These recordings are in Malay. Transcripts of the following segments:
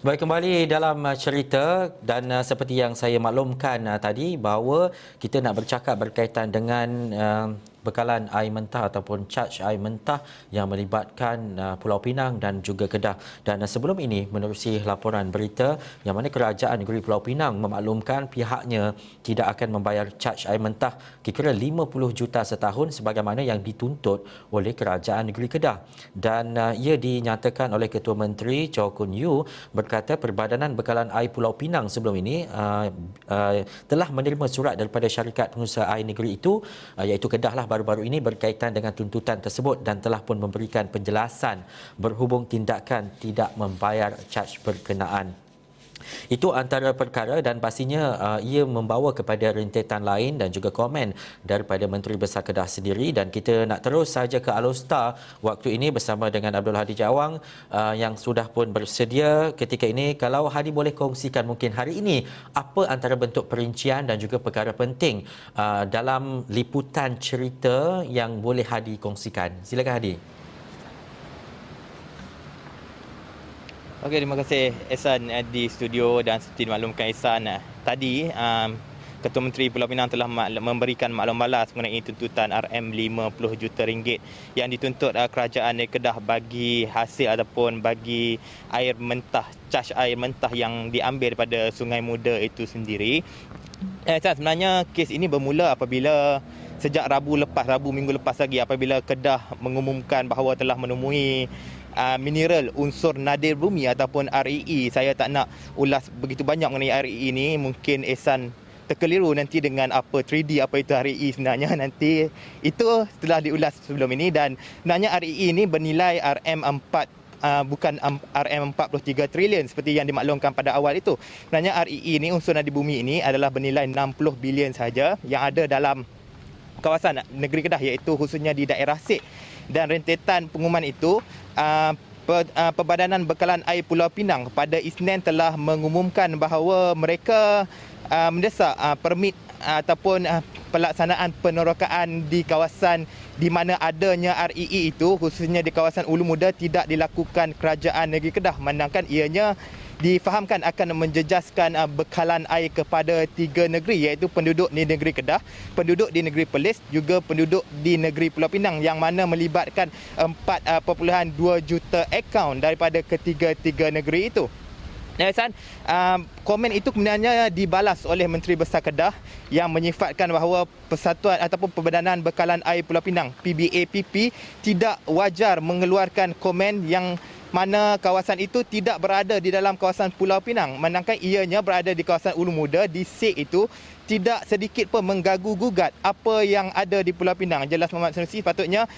Baik, kembali dalam cerita dan seperti yang saya maklumkan tadi bahawa kita nak bercakap berkaitan dengan bekalan air mentah ataupun charge air mentah yang melibatkan Pulau Pinang dan juga Kedah. Dan sebelum ini menerusi laporan berita yang mana Kerajaan Negeri Pulau Pinang memaklumkan pihaknya tidak akan membayar charge air mentah kira-kira 50 juta setahun sebagaimana yang dituntut oleh Kerajaan Negeri Kedah. Dan ia dinyatakan oleh Ketua Menteri Chow Kun Yew berkata Perbadanan Bekalan Air Pulau Pinang sebelum ini telah menerima surat daripada syarikat pengusaha air negeri itu iaitu Kedah lah baru-baru ini berkaitan dengan tuntutan tersebut dan telah pun memberikan penjelasan berhubung tindakan tidak membayar caj berkenaan. Itu antara perkara dan pastinya ia membawa kepada rentetan lain dan juga komen daripada Menteri Besar Kedah sendiri. Dan kita nak terus saja ke Alostar waktu ini bersama dengan Abdul Hadi Jawang yang sudah pun bersedia ketika ini. Kalau Hadi boleh kongsikan mungkin hari ini apa antara bentuk perincian dan juga perkara penting dalam liputan cerita yang boleh Hadi kongsikan. Silakan Hadi. Okey, terima kasih Ehsan di studio dan seperti dimaklumkan Ehsan tadi Ketua Menteri Pulau Pinang telah memberikan maklum balas mengenai tuntutan RM50 juta ringgit yang dituntut Kerajaan Kedah bagi hasil ataupun bagi air mentah, caj air mentah yang diambil daripada Sungai Muda itu sendiri. Sebenarnya kes ini bermula apabila sejak Rabu minggu lepas lagi apabila Kedah mengumumkan bahawa telah menemui mineral unsur nadir bumi ataupun REE. Saya tak nak ulas begitu banyak mengenai REE ini, mungkin Ehsan terkeliru nanti dengan apa 3D apa itu REE sebenarnya, nanti itu telah diulas sebelum ini. Dan sebenarnya REE ini bernilai RM4 bukan RM43 trilion seperti yang dimaklumkan pada awal itu. Sebenarnya REE ini, unsur nadir bumi ini adalah bernilai 60 bilion saja yang ada dalam kawasan negeri Kedah, iaitu khususnya di daerah Sik. Dan rentetan pengumuman itu, Perbadanan Bekalan Air Pulau Pinang pada Isnin telah mengumumkan bahawa mereka mendesak permit ataupun pelaksanaan penerokaan di kawasan di mana adanya REE itu, khususnya di kawasan Ulu Muda, tidak dilakukan Kerajaan Negeri Kedah, menangkan ianya difahamkan akan menjejaskan bekalan air kepada 3 negeri, iaitu penduduk di negeri Kedah, penduduk di negeri Perlis, juga penduduk di negeri Pulau Pinang, yang mana melibatkan 4.2 juta akaun daripada ketiga-tiga negeri itu. Komen itu kemudiannya dibalas oleh Menteri Besar Kedah yang menyifatkan bahawa Persatuan ataupun Perbadanan Bekalan Air Pulau Pinang PBAPP tidak wajar mengeluarkan komen yang mana kawasan itu tidak berada di dalam kawasan Pulau Pinang, manakala ianya berada di kawasan Ulu Muda, di Sik itu tidak sedikit pun menggagu-gugat apa yang ada di Pulau Pinang. Jelas Muhammad Sanusi, patutnya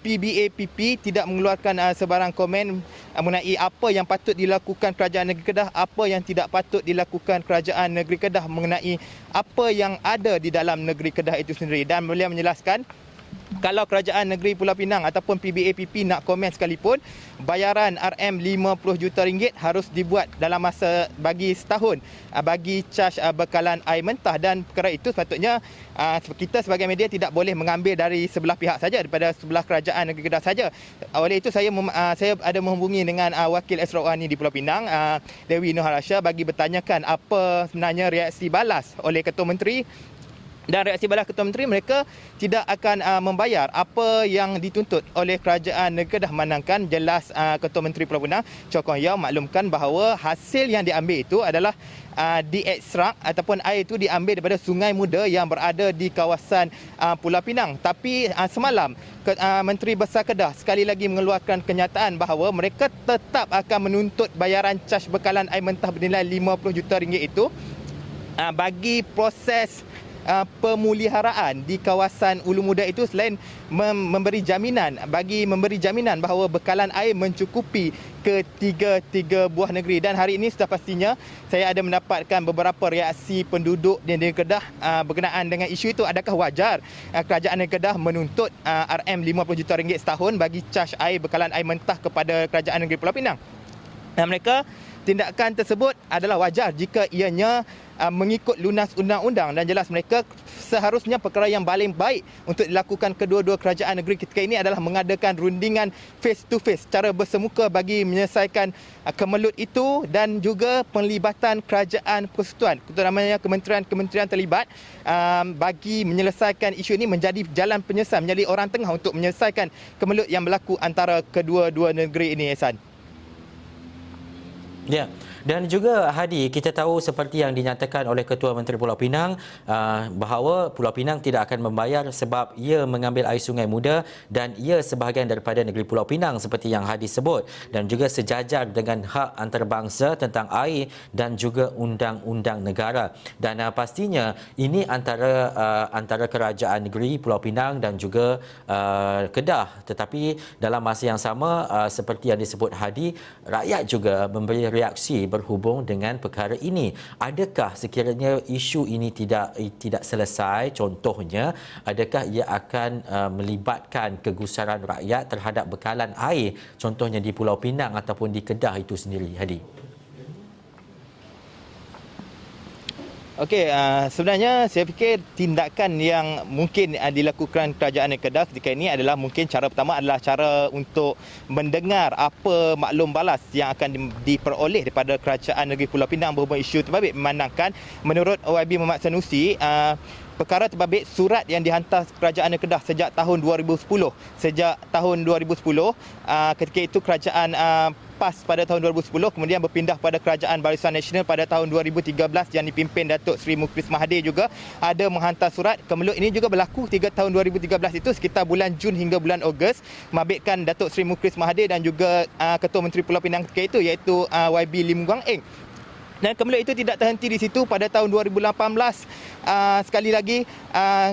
PBAPP tidak mengeluarkan sebarang komen mengenai apa yang patut dilakukan Kerajaan Negeri Kedah, apa yang tidak patut dilakukan Kerajaan Negeri Kedah mengenai apa yang ada di dalam negeri Kedah itu sendiri. Dan beliau menjelaskan, kalau Kerajaan Negeri Pulau Pinang ataupun PBAPP nak komen sekalipun, bayaran RM50 juta ringgit harus dibuat dalam masa bagi setahun bagi caj bekalan air mentah. Dan perkara itu sepatutnya kita sebagai media tidak boleh mengambil dari sebelah pihak saja, daripada sebelah Kerajaan Negeri Kedah saja. Oleh itu saya ada menghubungi dengan Wakil Esrawani di Pulau Pinang, Dewi Nur Rasha, bagi bertanyakan apa sebenarnya reaksi balas oleh Ketua Menteri. Dan reaksi balas Ketua Menteri, mereka tidak akan membayar apa yang dituntut oleh Kerajaan Negeri Kedah, manangkan jelas Ketua Menteri Pulau Pinang Chow Kun Yew maklumkan bahawa hasil yang diambil itu adalah diekstrak ataupun air itu diambil daripada Sungai Muda yang berada di kawasan Pulau Pinang. Tapi semalam Menteri Besar Kedah sekali lagi mengeluarkan kenyataan bahawa mereka tetap akan menuntut bayaran caj bekalan air mentah bernilai 50 juta ringgit itu bagi proses pemuliharaan di kawasan Ulu Muda itu, selain memberi jaminan bahawa bekalan air mencukupi ketiga buah negeri. Dan hari ini sudah pastinya saya ada mendapatkan beberapa reaksi penduduk di negeri Kedah berkenaan dengan isu itu. Adakah wajar Kerajaan Negeri Kedah menuntut RM50 juta ringgit setahun bagi caj air bekalan air mentah kepada Kerajaan Negeri Pulau Pinang? Dan mereka tindakan tersebut adalah wajar jika ianya mengikut lunas undang-undang, dan jelas mereka seharusnya perkara yang paling baik untuk dilakukan kedua-dua kerajaan negeri ketika ini adalah mengadakan rundingan face to face secara bersemuka bagi menyelesaikan kemelut itu, dan juga penlibatan kerajaan persekutuan, terutamanya kementerian-kementerian terlibat bagi menyelesaikan isu ini menjadi jalan penyelesaian, menjadi orang tengah untuk menyelesaikan kemelut yang berlaku antara kedua-dua negeri ini, Ehsan. Ya, dan juga Hadi, kita tahu seperti yang dinyatakan oleh Ketua Menteri Pulau Pinang bahawa Pulau Pinang tidak akan membayar sebab ia mengambil air Sungai Muda dan ia sebahagian daripada negeri Pulau Pinang seperti yang Hadi sebut, dan juga sejajar dengan hak antarabangsa tentang air dan juga undang-undang negara. Dan pastinya ini antara kerajaan negeri Pulau Pinang dan juga Kedah. Tetapi dalam masa yang sama seperti yang disebut Hadi, rakyat juga memberi reaksi berhubung dengan perkara ini. Adakah sekiranya isu ini tidak selesai, contohnya adakah ia akan melibatkan kegusaran rakyat terhadap bekalan air, contohnya di Pulau Pinang ataupun di Kedah itu sendiri, Hadi? Okey, sebenarnya saya fikir tindakan yang mungkin dilakukan kerajaan Kedah ketika ini adalah mungkin cara pertama adalah cara untuk mendengar apa maklum balas yang akan diperoleh daripada kerajaan negeri Pulau Pinang berhubung isu terbabit, memandangkan menurut OYB Muhammad Sanusi perkara terbabit surat yang dihantar kerajaan Kedah sejak tahun 2010. Ketika itu kerajaan PAS pada tahun 2010 kemudian berpindah pada Kerajaan Barisan Nasional pada tahun 2013 yang dipimpin Datuk Seri Muklis Mahathir juga ada menghantar surat. Kemelut ini juga berlaku 3 tahun 2013 itu sekitar bulan Jun hingga bulan Ogos, mabitkan Datuk Seri Muklis Mahathir dan juga Ketua Menteri Pulau Pinang ketika itu iaitu YB Lim Guang Eng. Dan kemudian itu tidak terhenti di situ. Pada tahun 2018 sekali lagi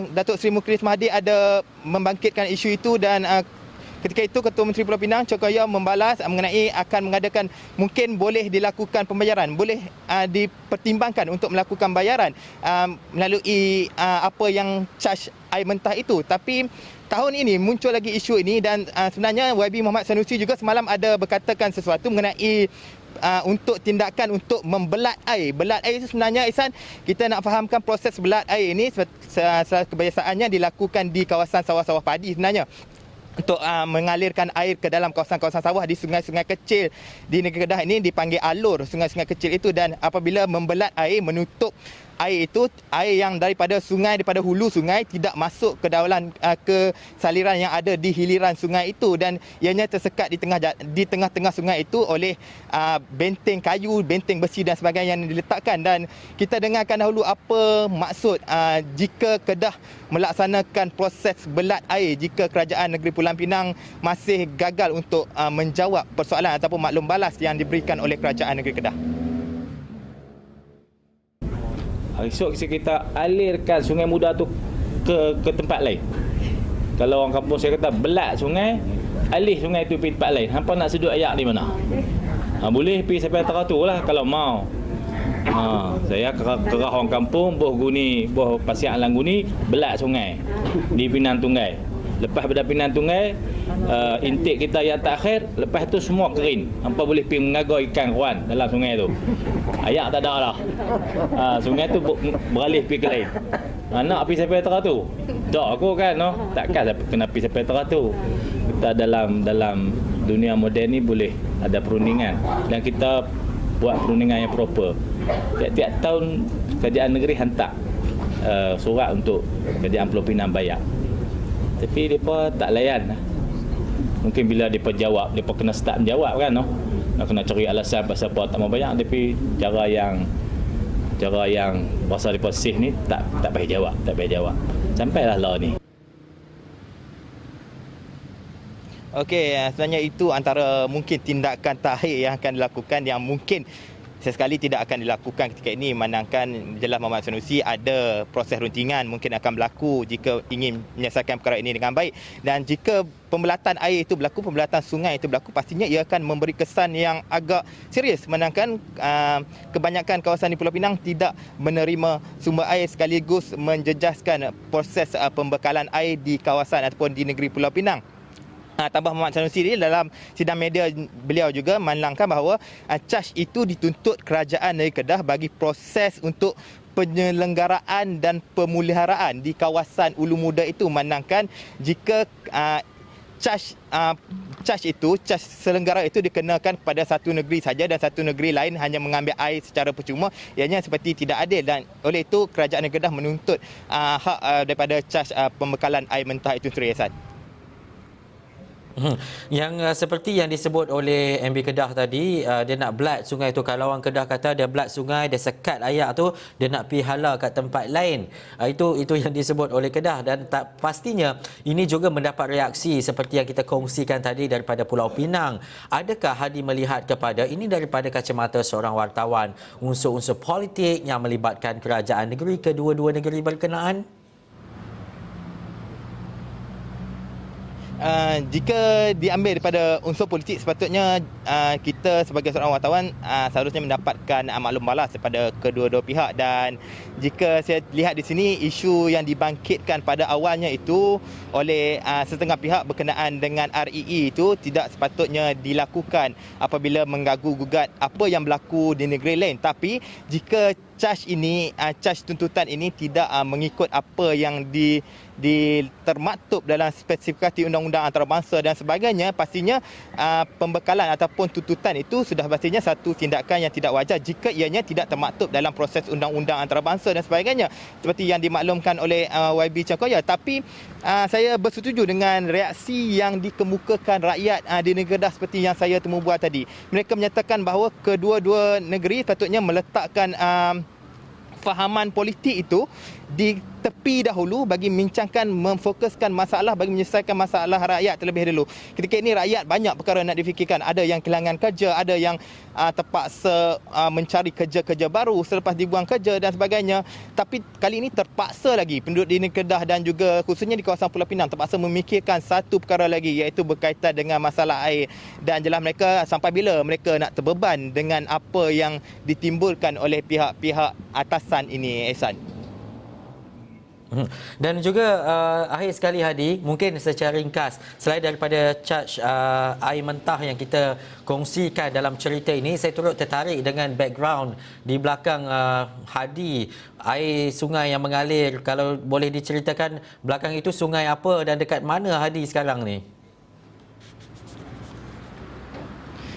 Datuk Seri Muklis Mahathir ada membangkitkan isu itu, dan ketika itu Ketua Menteri Pulau Pinang Chokoyo membalas mengenai akan mengadakan, mungkin boleh dilakukan pembayaran, boleh dipertimbangkan untuk melakukan bayaran melalui apa yang charge air mentah itu. Tapi tahun ini muncul lagi isu ini, dan sebenarnya YB Muhammad Sanusi juga semalam ada berkatakan sesuatu mengenai untuk tindakan untuk membelat air. Belat air itu sebenarnya, Ihsan, kita nak fahamkan proses belat air ini kebiasaannya dilakukan di kawasan sawah-sawah padi sebenarnya, untuk mengalirkan air ke dalam kawasan-kawasan sawah di sungai-sungai kecil di negeri Kedah ini dipanggil alur, sungai-sungai kecil itu. Dan apabila membelat air, menutup air itu, air yang daripada hulu sungai tidak masuk ke dalam ke saliran yang ada di hiliran sungai itu, dan ianya tersekat di tengah-tengah sungai itu oleh benteng kayu, benteng besi dan sebagainya yang diletakkan. Dan kita dengarkan dahulu apa maksud jika Kedah melaksanakan proses belat air jika kerajaan negeri Pulau Pinang masih gagal untuk menjawab persoalan ataupun maklum balas yang diberikan oleh kerajaan negeri Kedah. Esok kita alirkan Sungai Muda tu ke tempat lain. Kalau orang kampung saya kata belat sungai, alih sungai tu pergi tempat lain. Hampa nak sedut ayak di mana? Boleh pergi sampai teratur lah kalau mau. Saya kerah orang kampung boh Pasir Alang Guni belat sungai di Pinang Tunggai. Lepas pada Pinang Tunggai, intik kita yang terakhir, lepas tu semua kering. Hampa boleh pergi mengagar ikan ruan dalam sungai tu. Ayak tak ada dah. Sungai tu beralih pergi ke lain. Nak pergi sampai teratur? Tak aku kan, no? Takkan kena pergi sampai teratur. Kita dalam dunia moden ni boleh ada perundingan, dan kita buat perundingan yang proper. Tiap-tiap tahun kerajaan negeri hantar surat untuk kerajaan Pulau Pinang bayar. Tapi mereka tak layan. Mungkin bila mereka jawab, mereka kena start menjawab kan, no? Nak kena cari alasan pasal apa tak mau bayar. Tapi cara yang pasal mereka sih ni tak payah jawab. Sampailah law ni. Okey, sebenarnya itu antara mungkin tindakan takhir yang akan dilakukan, yang mungkin sesekali tidak akan dilakukan ketika ini, memandangkan jelas Muhammad Sanusi ada proses runtingan mungkin akan berlaku jika ingin menyelesaikan perkara ini dengan baik. Dan jika pembelatan air itu berlaku, pembelatan sungai itu berlaku, pastinya ia akan memberi kesan yang agak serius, memandangkan kebanyakan kawasan di Pulau Pinang tidak menerima sumber air, sekaligus menjejaskan proses pembekalan air di kawasan ataupun di negeri Pulau Pinang. Tambah Muhammad Sanusi ini dalam sidang media beliau juga menerangkan bahawa CAS itu dituntut kerajaan negeri Kedah bagi proses untuk penyelenggaraan dan pemeliharaan di kawasan Ulu Muda itu, menangkan jika CAS selenggara itu dikenakan kepada satu negeri saja dan satu negeri lain hanya mengambil air secara percuma, ianya seperti tidak adil, dan oleh itu kerajaan negeri Kedah menuntut hak daripada CAS pembekalan air mentah itu sendiri, Hasan. Yang seperti yang disebut oleh MB Kedah tadi, dia nak blad sungai tu. Kalau orang Kedah kata dia blad sungai, dia sekat air tu, dia nak pergi hala kat tempat lain. Itu yang disebut oleh Kedah, dan pastinya ini juga mendapat reaksi seperti yang kita kongsikan tadi daripada Pulau Pinang. Adakah Hadi melihat kepada ini daripada kacamata seorang wartawan, unsur-unsur politik yang melibatkan kerajaan negeri kedua-dua negeri berkenaan? Jika diambil daripada unsur politik, sepatutnya kita sebagai seorang wartawan seharusnya mendapatkan maklum balas daripada kedua-dua pihak. Dan jika saya lihat di sini, isu yang dibangkitkan pada awalnya itu oleh setengah pihak berkenaan dengan REE itu tidak sepatutnya dilakukan apabila mengganggu-gugat apa yang berlaku di negeri lain. Tapi jika CAS tuntutan ini tidak mengikut apa yang termaktub dalam spesifikasi undang-undang antarabangsa dan sebagainya, pastinya pembekalan ataupun tuntutan itu sudah pastinya satu tindakan yang tidak wajar jika ianya tidak termaktub dalam proses undang-undang antarabangsa dan sebagainya, seperti yang dimaklumkan oleh YB Cangkoya. Tapi saya bersetuju dengan reaksi yang dikemukakan rakyat di negeri Kedah seperti yang saya temu bual tadi. Mereka menyatakan bahawa kedua-dua negeri patutnya meletakkan fahaman politik itu di tepi dahulu bagi memfokuskan masalah, bagi menyelesaikan masalah rakyat terlebih dahulu. Ketika ini rakyat banyak perkara nak difikirkan. Ada yang kehilangan kerja, ada yang terpaksa mencari kerja-kerja baru selepas dibuang kerja dan sebagainya. Tapi kali ini terpaksa lagi penduduk di negeri Kedah dan juga khususnya di kawasan Pulau Pinang terpaksa memikirkan satu perkara lagi, iaitu berkaitan dengan masalah air. Dan jelas mereka sampai bila mereka nak terbeban dengan apa yang ditimbulkan oleh pihak-pihak atasan ini, Ehsan. Dan juga akhir sekali Hadi, mungkin secara ringkas, selain daripada charge air mentah yang kita kongsikan dalam cerita ini, saya turut tertarik dengan background di belakang Hadi, air sungai yang mengalir. Kalau boleh diceritakan belakang itu sungai apa dan dekat mana Hadi sekarang ni?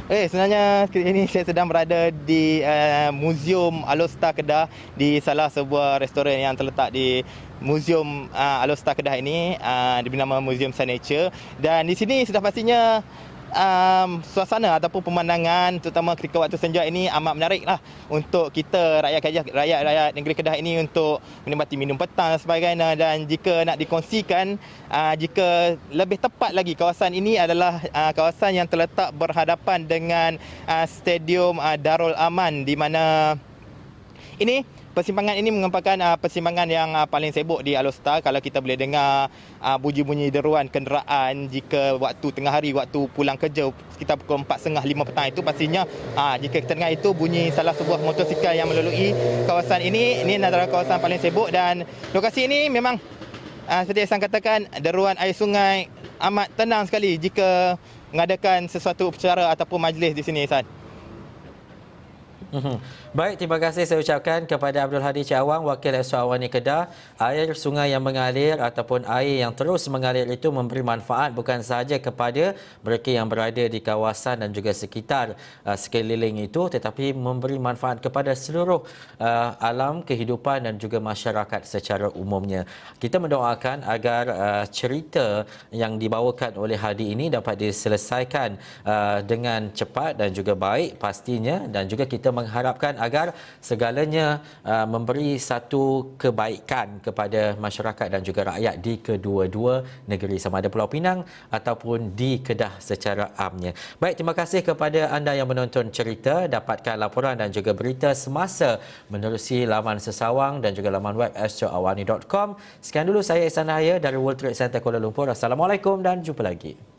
Sebenarnya ini saya sedang berada di Museum Alor-Star Kedah, di salah sebuah restoran yang terletak di Museum Alor-Star Kedah ini, bernama Museum Signature. Dan di sini sudah pastinya suasana ataupun pemandangan terutama ketika waktu senja ini amat menarik lah untuk kita rakyat negeri Kedah ini untuk menikmati minum petang dan sebagainya. Dan jika nak dikongsikan, jika lebih tepat lagi, kawasan ini adalah kawasan yang terletak berhadapan dengan Stadium Darul Aman, di mana persimpangan ini merupakan persimpangan yang paling sibuk di Alor-Star. Kalau kita boleh dengar bunyi-bunyi deruan kenderaan jika waktu tengah hari, waktu pulang kerja sekitar pukul 4.30-5 petang itu, pastinya jika kita dengar itu bunyi salah sebuah motosikal yang melalui kawasan ini. Ini adalah kawasan paling sibuk dan lokasi ini memang seperti yang saya katakan, deruan air sungai amat tenang sekali jika mengadakan sesuatu upacara ataupun majlis di sini, Hasan. Baik, terima kasih saya ucapkan kepada Abdul Hadi Cik Awang, Wakil Eswar Awani Kedah. Air sungai yang mengalir ataupun air yang terus mengalir itu memberi manfaat bukan sahaja kepada mereka yang berada di kawasan dan juga sekitar sekeliling itu, tetapi memberi manfaat kepada seluruh alam kehidupan dan juga masyarakat secara umumnya. Kita mendoakan agar cerita yang dibawakan oleh Hadi ini dapat diselesaikan dengan cepat dan juga baik pastinya, dan juga kita mengharapkan agar segalanya memberi satu kebaikan kepada masyarakat dan juga rakyat di kedua-dua negeri, sama ada Pulau Pinang ataupun di Kedah secara amnya. Baik, terima kasih kepada anda yang menonton cerita. Dapatkan laporan dan juga berita semasa menerusi laman Sesawang dan juga laman web astroawani.com. Sekian dulu, saya Ihsan Nahaya dari World Trade Center Kuala Lumpur. Assalamualaikum dan jumpa lagi.